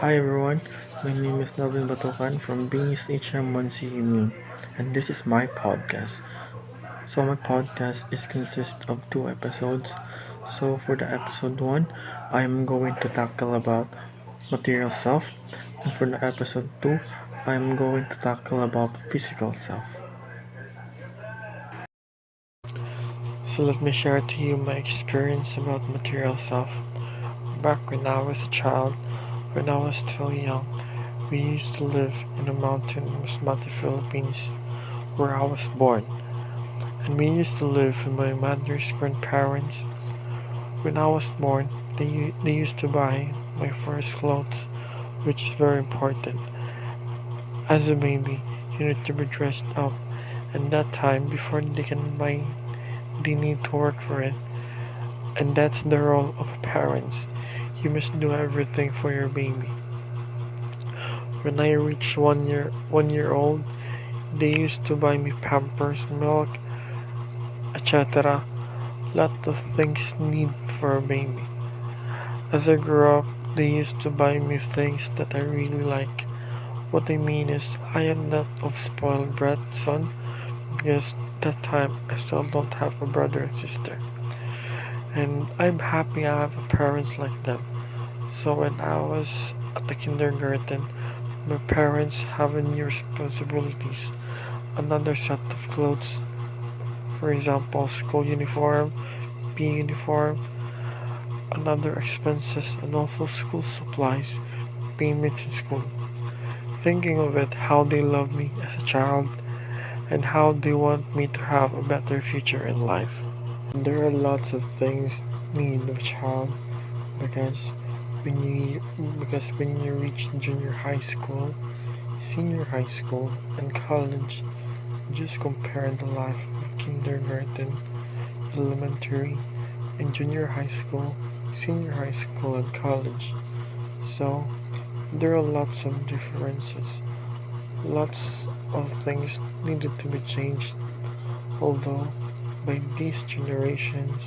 Hi everyone, my name is Novin Batukan from Bing's HM1C Immune, and this is my podcast. So my podcast is consist of two episodes. So for the episode one, I am going to tackle about material self, and for the episode two, I am going to tackle about physical self. So let me share to you my experience about material self. Back when I was a child, when I was still young, we used to live in a mountain in Masbate, Philippines, where I was born. And we used to live with my mother's grandparents. When I was born, they used to buy my first clothes, which is very important. As a baby, you need to be dressed up, and that time before they can buy, they need to work for it. And that's the role of parents. You must do everything for your baby. When I reached 1 year old, they used to buy me Pampers, milk, etc. Lot of things need for a baby. As I grew up, they used to buy me things that I really like. What I mean is, I am not of spoiled brat son because that time I still don't have a brother and sister. And I'm happy I have parents like them. So when I was at the kindergarten, my parents have new responsibilities. Another set of clothes, for example, school uniform, PE uniform, another expenses, and also school supplies, payments in school. Thinking of it, how they love me as a child, and how they want me to have a better future in life. There are lots of things need of a child because when you reach junior high school, senior high school, and college, just compare the life of kindergarten, elementary, and junior high school, senior high school, and college. So there are lots of differences. Lots of things needed to be changed, although by these generations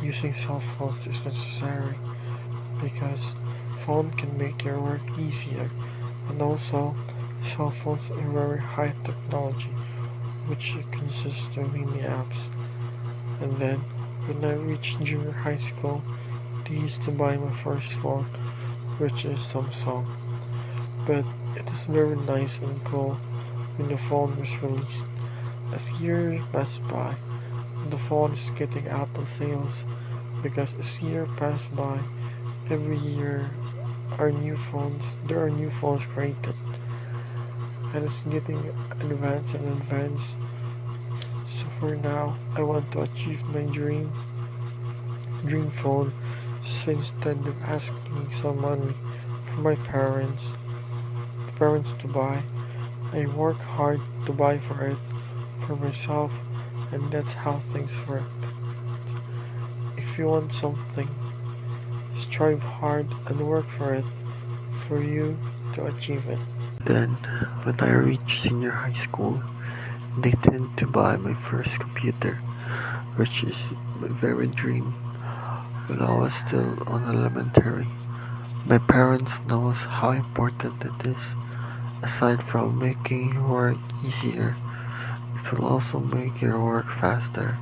using cell phones is necessary because phone can make your work easier, and also cell phones are very high technology which consists of many apps. And then when I reached junior high school, they used to buy my first phone, which is Samsung. But it is very nice and cool when the phone was released. As years pass by, the phone is getting out of sales because as years pass by, every year there are new phones created, and it's getting advanced and advanced. So for now, I want to achieve my dream phone. So instead of asking some money from my parents to buy, I work hard to buy for it for myself, and that's how things work. If you want something, strive hard and work for it for you to achieve it. Then, when I reach senior high school, they tend to buy my first computer, which is my very dream when I was still on elementary. My parents knows how important it is. Aside from making your work easier, it will also make your work faster.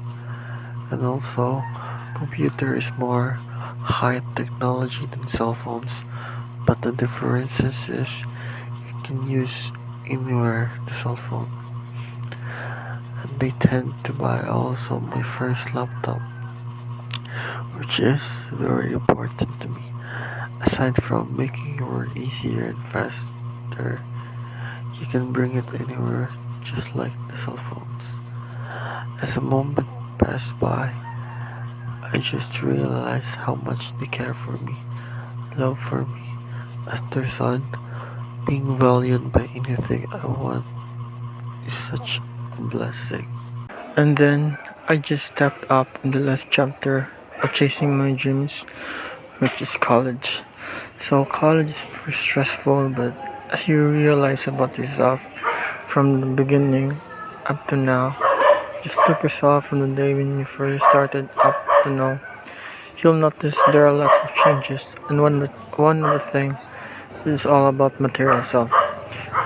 And also, computer is more high technology than cell phones, but the differences is you can use anywhere the cell phone. And they tend to buy also my first laptop, which is very important to me. Aside from making your work easier and faster, you can bring it anywhere just like the cell phones. As a moment passed by, I just realized how much they care for me, love for me as their son. Being valued by anything I want is such a blessing. And then I just stepped up in the last chapter of chasing my dreams, which is college. So college is very stressful, but as you realize about yourself from the beginning up to now, just look yourself from the day when you first started up to now. You'll notice there are lots of changes, and one of the thing is all about material self.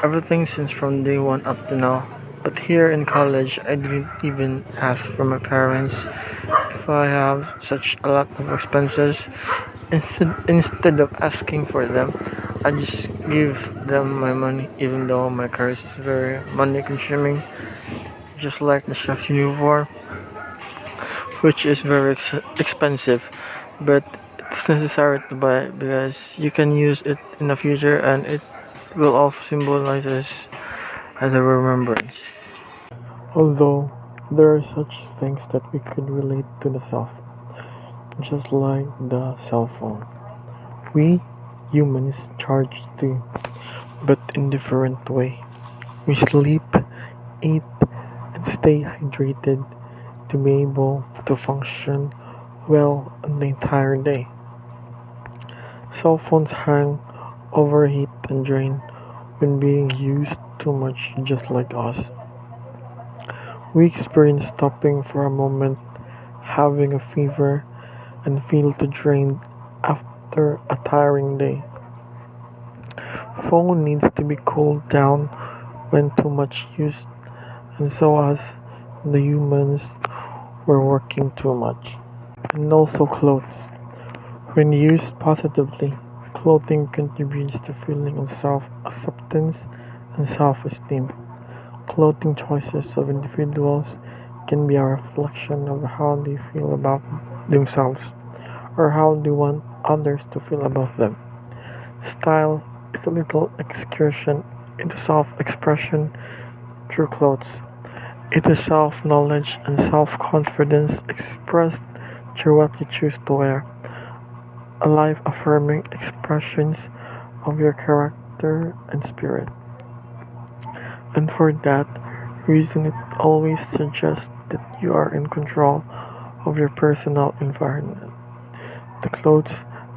Everything since from day one up to now. But here in college, I didn't even ask for my parents if I have such a lot of expenses. Instead of asking for them, I just give them my money, even though my course is very money consuming, just like the chef's uniform, which is very expensive. But it's necessary to buy it because you can use it in the future and it will also symbolize as a remembrance. Although there are such things that we could relate to the self, just like the cell phone. We humans charge too, but in different way. We sleep, eat, and stay hydrated to be able to function well the entire day. Cell phones hang, overheat, and drain when being used too much, just like us. We experience stopping for a moment, having a fever, and feel too drained after a tiring day. Phone needs to be cooled down when too much used, and so as the humans were working too much. And also clothes. When used positively, clothing contributes to feeling of self-acceptance and self-esteem. Clothing choices of individuals can be a reflection of how they feel about themselves or how they want others to feel about them. Style is a little excursion into self-expression through clothes. It is self-knowledge and self-confidence expressed through what you choose to wear. A life-affirming expressions of your character and spirit. And for that reason, it always suggests that you are in control of your personal environment. The clothes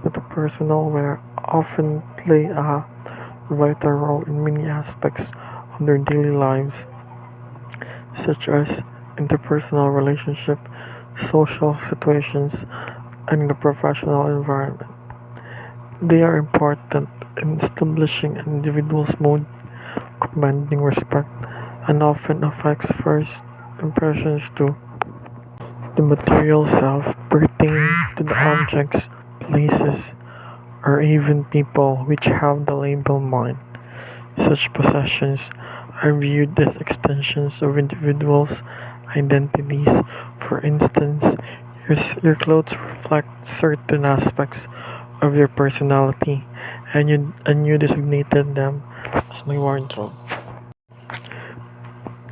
that a person wear often play a vital role in many aspects of their daily lives, such as interpersonal relationship, social situations, and the professional environment. They are important in establishing an individual's mood, commanding respect, and often affects first impressions too. The material self pertaining to the objects, places, or even people which have the label mine. Such possessions are viewed as extensions of individuals' identities. For instance, your clothes reflect certain aspects of your personality, and you designated them as my wardrobe.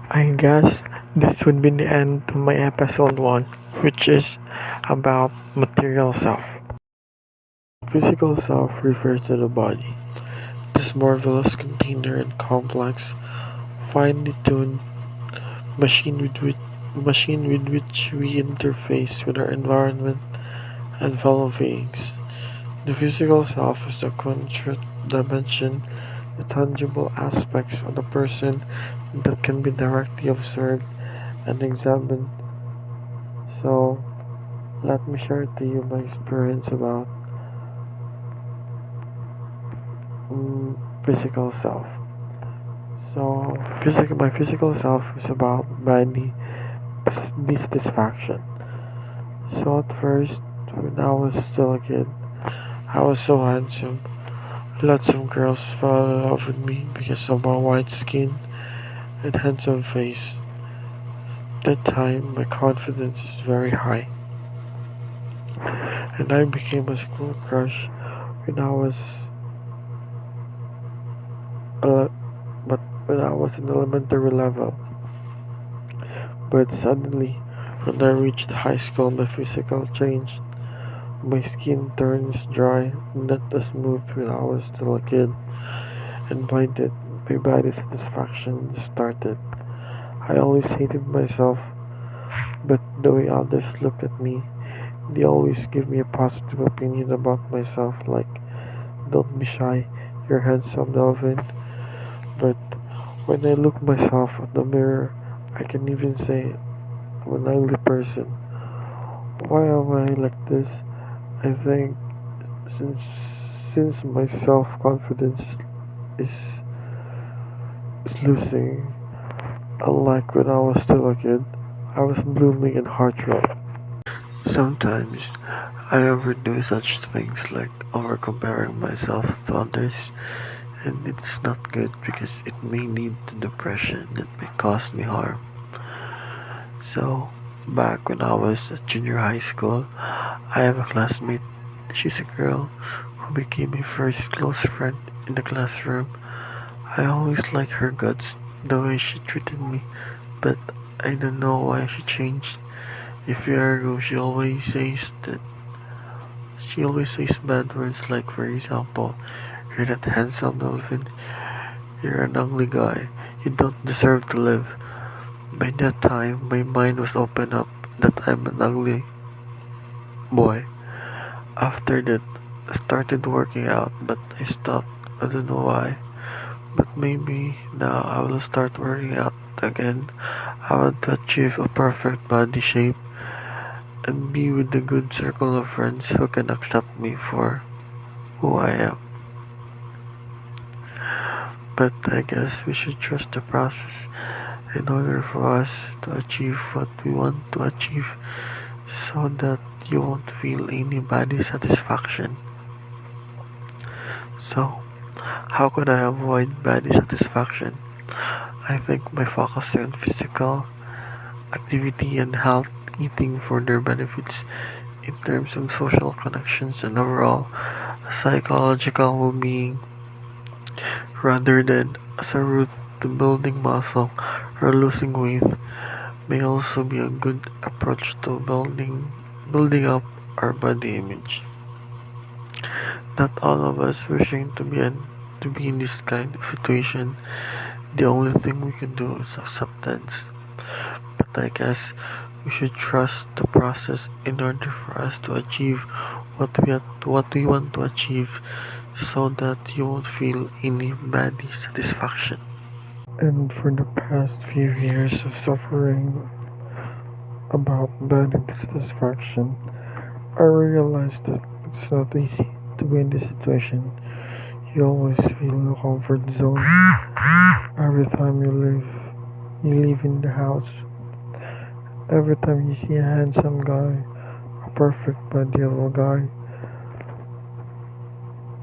I guess this would be the end of my episode 1, which is about material self. Physical self refers to the body, this marvelous container and complex, finely tuned machine with which we interface with our environment and fellow beings. The physical self is the concrete dimension, the tangible aspects of the person that can be directly observed and examined. So, let me share to you my experience about physical self. So, my physical self is about body dissatisfaction. So, at first, when I was still a kid, I was so handsome. Lots of girls fell in love with me because of my white skin and handsome face. That time, my confidence is very high, and I became a school crush when I was ele- but when I was in elementary level. But suddenly, when I reached high school, my physical changed. My skin turns dry, not as smooth when I was still a kid, and my body satisfaction started. I always hated myself, but the way others look at me, they always give me a positive opinion about myself, like, don't be shy, you're handsome, Delvin. But when I look myself in the mirror, I can even say I'm an ugly person. Why am I like this? I think since since my self-confidence is, is losing, unlike when I was still a kid, I was blooming in heartthrob. Sometimes I overdo such things like over comparing myself to others, and it's not good because it may lead to depression that may cause me harm. So, back when I was at junior high school, I have a classmate. She's a girl who became my first close friend in the classroom. I always liked her guts, the way she treated me, but I don't know why she changed. A year ago, she always says bad words like, for example, "You're not handsome, Melvin. You're an ugly guy. You don't deserve to live." By that time, my mind was open up that I'm an ugly boy. After that, I started working out, but I stopped. I don't know why. But maybe now I will start working out again. I want to achieve a perfect body shape and be with a good circle of friends who can accept me for who I am. But I guess we should trust the process in order for us to achieve what we want to achieve so that you won't feel any body satisfaction. So, how could I avoid body satisfaction? I think by focusing on physical activity and health, eating for their benefits in terms of social connections and overall psychological well-being rather than as a route to building muscle or losing weight may also be a good approach to building up our body image. Not all of us wishing to be in this kind of situation. The only thing we can do is acceptance. But I guess we should trust the process in order for us to achieve what we want to achieve so that you won't feel any body satisfaction. And for the past few years of suffering about body dissatisfaction, I realized that it's not easy to be in this situation. You always feel in a comfort zone every time you live in the house. Every time you see a handsome guy, a perfect body of a guy,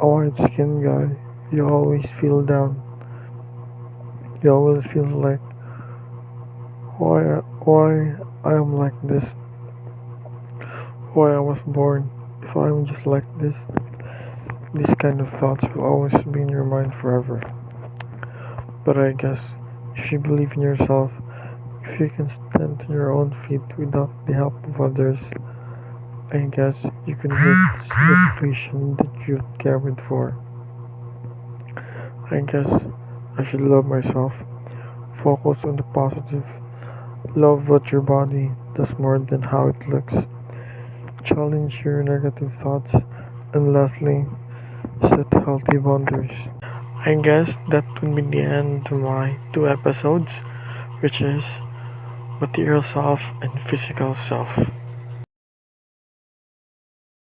a white skinned guy, you always feel down. You always feel like why I am like this, why I was born if I'm just like this. These kind of thoughts will always be in your mind forever. But I guess if you believe in yourself, if you can stand on your own feet without the help of others, I guess you can reach the situation that you've carried for. I guess I should love myself, focus on the positive, love what your body does more than how it looks, challenge your negative thoughts, and lastly, set healthy boundaries. I guess that would be the end of my two episodes, which is material self and physical self.